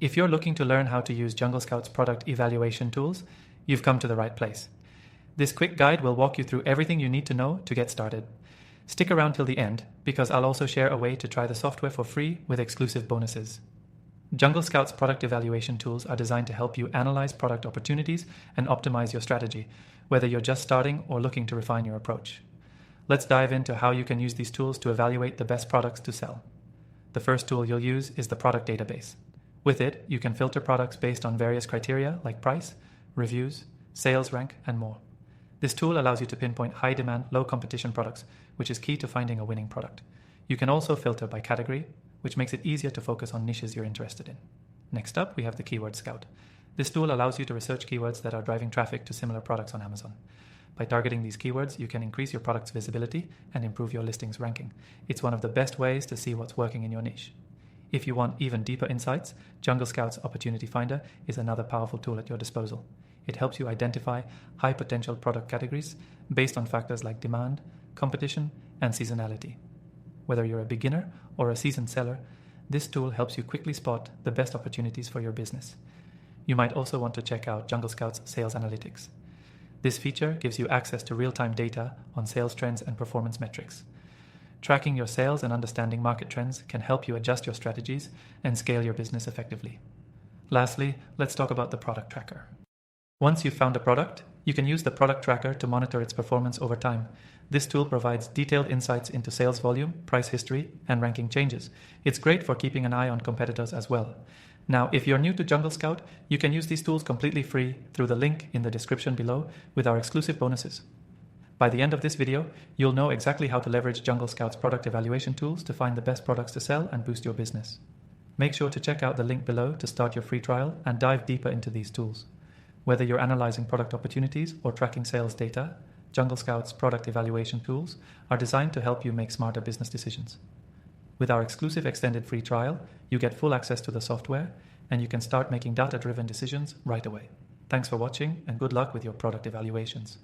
If you're looking to learn how to use JungleScout's product evaluation tools, you've come to the right place. This quick guide will walk you through everything you need to know to get started. Stick around till the end, because I'll also share a way to try the software for free with exclusive bonuses. JungleScout's product evaluation tools are designed to help you analyze product opportunities and optimize your strategy, whether you're just starting or looking to refine your approach. Let's dive into how you can use these tools to evaluate the best products to sell. The first tool you'll use is the product database. With it, you can filter products based on various criteria like price, reviews, sales rank, and more. This tool allows you to pinpoint high-demand, low-competition products, which is key to finding a winning product. You can also filter by category, which makes it easier to focus on niches you're interested in. Next up, we have the Keyword Scout. This tool allows you to research keywords that are driving traffic to similar products on Amazon. By targeting these keywords, you can increase your product's visibility and improve your listings ranking. It's one of the best ways to see what's working in your niche. If you want even deeper insights, JungleScout's Opportunity Finder is another powerful tool at your disposal. It helps you identify high-potential product categories based on factors like demand, competition, and seasonality. Whether you're a beginner or a seasoned seller, this tool helps you quickly spot the best opportunities for your business. You might also want to check out JungleScout's Sales Analytics. This feature gives you access to real-time data on sales trends and performance metrics. Tracking your sales and understanding market trends can help you adjust your strategies and scale your business effectively. Lastly, let's talk about the product tracker. Once you've found a product, you can use the product tracker to monitor its performance over time. This tool provides detailed insights into sales volume, price history, and ranking changes. It's great for keeping an eye on competitors as well. Now, if you're new to JungleScout, you can use these tools completely free through the link in the description below with our exclusive bonuses. By the end of this video, you'll know exactly how to leverage JungleScout's product evaluation tools to find the best products to sell and boost your business. Make sure to check out the link below to start your free trial and dive deeper into these tools. Whether you're analyzing product opportunities or tracking sales data, JungleScout's product evaluation tools are designed to help you make smarter business decisions. With our exclusive extended free trial, you get full access to the software and you can start making data-driven decisions right away. Thanks for watching and good luck with your product evaluations.